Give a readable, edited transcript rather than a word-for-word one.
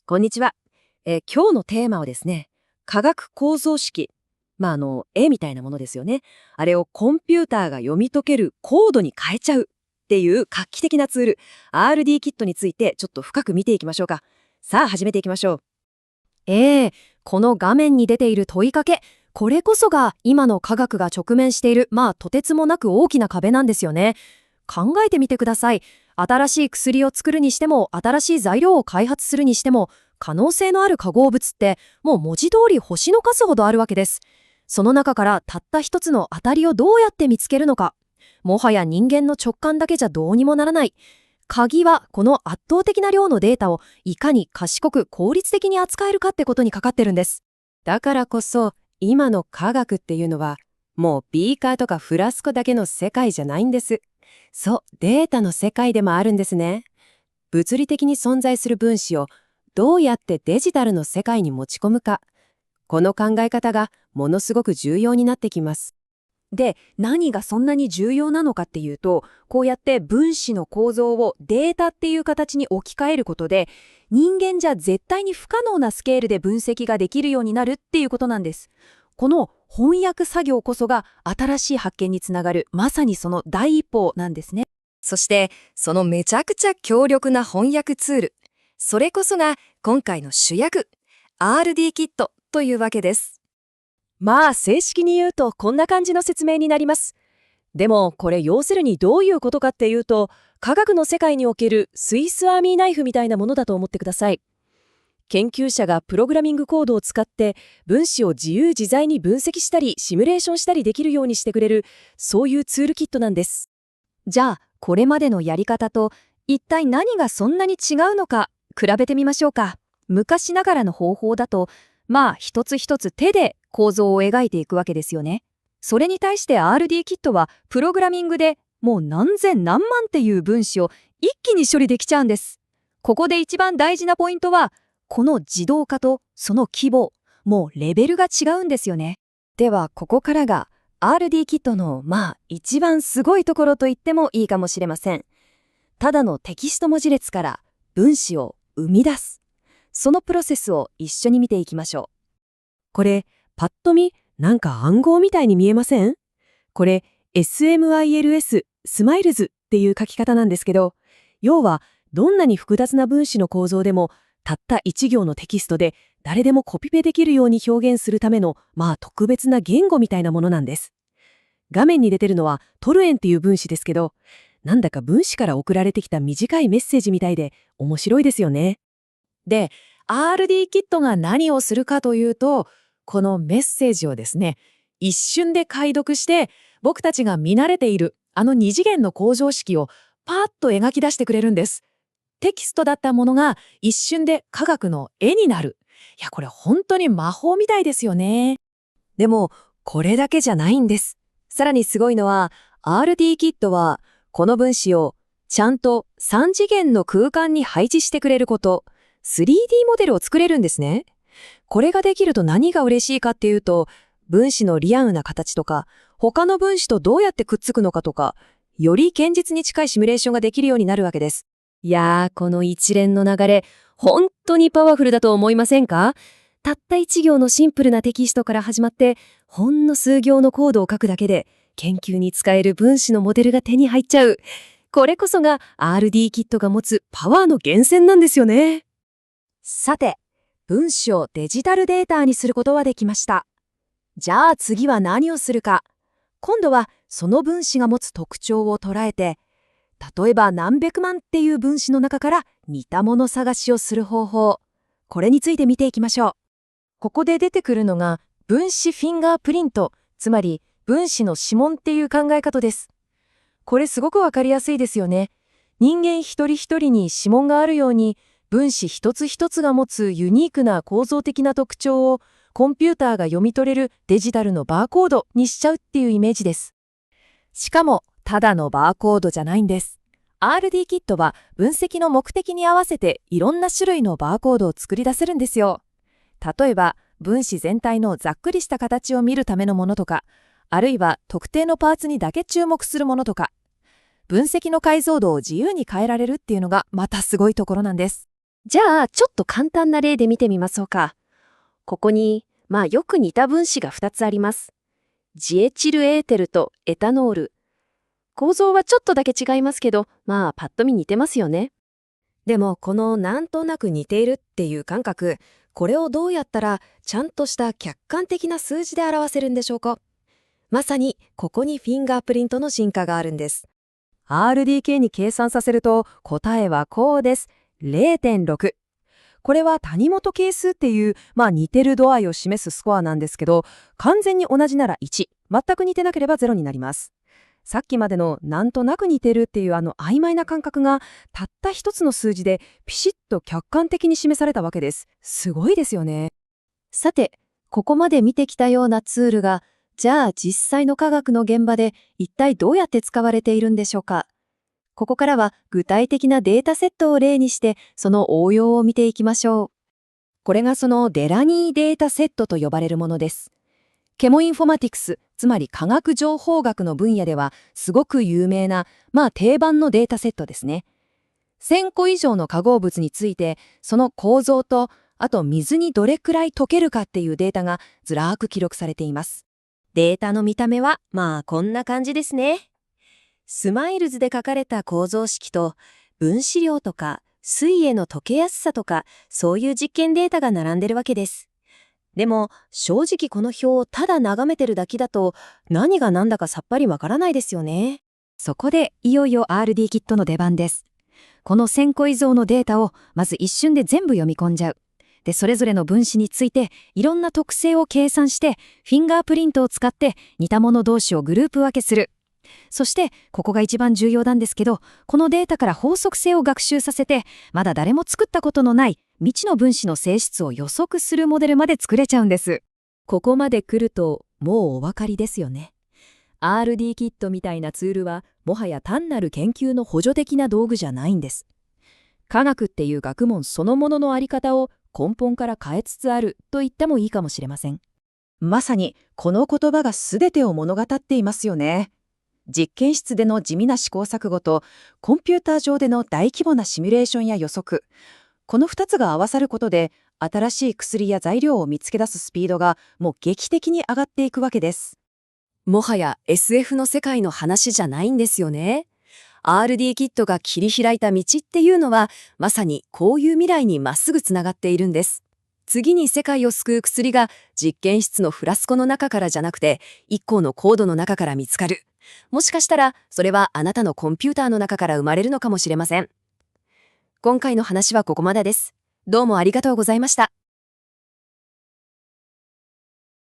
こんにちは。今日のテーマはですね、化学構造式。絵みたいなものですよね。あれをコンピューターが読み解けるコードに変えちゃうっていう画期的なツール、RD キットについてちょっと深く見ていきましょうか。さあ、始めていきましょう。この画面に出ている問いかけ、これこそが今の科学が直面している、とてつもなく大きな壁なんですよね。考えてみてください。新しい薬を作るにしても、新しい材料を開発するにしても、可能性のある化合物って、もう文字通り星の数ほどあるわけです。その中からたった一つの当たりをどうやって見つけるのか。もはや人間の直感だけじゃどうにもならない。鍵はこの圧倒的な量のデータをいかに賢く効率的に扱えるかってことにかかってるんです。だからこそ、今の科学っていうのは、もうビーカーとかフラスコだけの世界じゃないんです。そう、データの世界でもあるんですね。物理的に存在する分子をどうやってデジタルの世界に持ち込むか。この考え方がものすごく重要になってきます。で、何がそんなに重要なのかっていうと、こうやって分子の構造をデータっていう形に置き換えることで、人間じゃ絶対に不可能なスケールで分析ができるようになるっていうことなんです。この翻訳作業こそが新しい発見につながる、まさにその第一歩なんですね。そして、そのめちゃくちゃ強力な翻訳ツール。それこそが今回の主役、RD キットというわけです。正式に言うとこんな感じの説明になります。でもこれ要するにどういうことかっていうと、科学の世界におけるスイスアーミーナイフみたいなものだと思ってください。研究者がプログラミングコードを使って分子を自由自在に分析したりシミュレーションしたりできるようにしてくれる、そういうツールキットなんです。じゃあ、これまでのやり方と一体何がそんなに違うのか比べてみましょうか。昔ながらの方法だと、一つ一つ手で構造を描いていくわけですよね。それに対して RD キットはプログラミングでもう何千何万っていう分子を一気に処理できちゃうんです。ここで一番大事なポイントは、この自動化とその規模、もうレベルが違うんですよね。ではここからが RD キットの一番すごいところと言ってもいいかもしれません。ただのテキスト文字列から分子を生み出す。そのプロセスを一緒に見ていきましょう。これ、パッと見、なんか暗号みたいに見えません？これ、SMILS、スマイルズっていう書き方なんですけど、要は、どんなに複雑な分子の構造でも、たった1行のテキストで誰でもコピペできるように表現するための、特別な言語みたいなものなんです。画面に出てるのはトルエンっていう分子ですけど、なんだか分子から送られてきた短いメッセージみたいで面白いですよね。で、RD キットが何をするかというと、このメッセージをですね、一瞬で解読して、僕たちが見慣れているあの二次元の構造式をパーッと描き出してくれるんです。テキストだったものが一瞬で科学の絵になる。いや、これ本当に魔法みたいですよね。でも、これだけじゃないんです。さらにすごいのは、RD キットは、この分子をちゃんと3次元の空間に配置してくれること、3D モデルを作れるんですね。これができると何が嬉しいかっていうと、分子のリアルな形とか、他の分子とどうやってくっつくのかとか、より現実に近いシミュレーションができるようになるわけです。いやー、この一連の流れ、本当にパワフルだと思いませんか？たった一行のシンプルなテキストから始まって、ほんの数行のコードを書くだけで、研究に使える分子のモデルが手に入っちゃう。これこそが RD キットが持つパワーの源泉なんですよね。さて、分子をデジタルデータにすることはできました。じゃあ次は何をするか。今度はその分子が持つ特徴を捉えて、例えば何百万っていう分子の中から似たもの探しをする方法。これについて見ていきましょう。ここで出てくるのが分子フィンガープリント、つまり分子の指紋っていう考え方です。これすごくわかりやすいですよね。人間一人一人に指紋があるように、分子一つ一つが持つユニークな構造的な特徴をコンピューターが読み取れるデジタルのバーコードにしちゃうっていうイメージです。しかも、ただのバーコードじゃないんです。RD キットは分析の目的に合わせていろんな種類のバーコードを作り出せるんですよ。例えば、分子全体のざっくりした形を見るためのものとか、あるいは特定のパーツにだけ注目するものとか、分析の解像度を自由に変えられるっていうのがまたすごいところなんです。じゃあ、ちょっと簡単な例で見てみましょうか。ここに、よく似た分子が2つあります。ジエチルエーテルとエタノール。構造はちょっとだけ違いますけど、パッと見似てますよね。でも、このなんとなく似ているっていう感覚、これをどうやったらちゃんとした客観的な数字で表せるんでしょうか。まさに、ここにフィンガープリントの進化があるんです。RDK に計算させると答えはこうです。0.6。これは谷本係数っていう、似てる度合いを示すスコアなんですけど、完全に同じなら1、全く似てなければ0になります。さっきまでのなんとなく似てるっていう曖昧な感覚がたった一つの数字でピシッと客観的に示されたわけです。すごいですよね。さて、ここまで見てきたようなツールが、じゃあ実際の科学の現場で一体どうやって使われているんでしょうか。ここからは具体的なデータセットを例にしてその応用を見ていきましょう。これがそのデラニーデータセットと呼ばれるものです。ケモインフォマティクス、つまり科学情報学の分野ではすごく有名な、定番のデータセットですね。1000個以上の化合物について、その構造と、あと水にどれくらい溶けるかっていうデータがずらーく記録されています。データの見た目はこんな感じですね。スマイルズで書かれた構造式と分子量とか水への溶けやすさとかそういう実験データが並んでるわけです。でも正直この表をただ眺めてるだけだと何が何だかさっぱりわからないですよね。そこでいよいよ RD キットの出番です。この1000個以上のデータをまず一瞬で全部読み込んじゃう。で、それぞれの分子についていろんな特性を計算してフィンガープリントを使って似たもの同士をグループ分けする。そしてここが一番重要なんですけど、このデータから法則性を学習させてまだ誰も作ったことのない未知の分子の性質を予測するモデルまで作れちゃうんです。ここまで来るともうお分かりですよね。RD キットみたいなツールはもはや単なる研究の補助的な道具じゃないんです。科学っていう学問そのもののあり方を根本から変えつつあると言ってもいいかもしれません。まさにこの言葉が全てを物語っていますよね。実験室での地味な試行錯誤とコンピューター上での大規模なシミュレーションや予測、この2つが合わさることで新しい薬や材料を見つけ出すスピードがもう劇的に上がっていくわけです。もはや SF の世界の話じゃないんですよね。RD キットが切り開いた道っていうのはまさにこういう未来にまっすぐつながっているんです。次に世界を救う薬が実験室のフラスコの中からじゃなくて1個のコードの中から見つかる。もしかしたらそれはあなたのコンピューターの中から生まれるのかもしれません。今回の話はここまでです。どうもありがとうございました。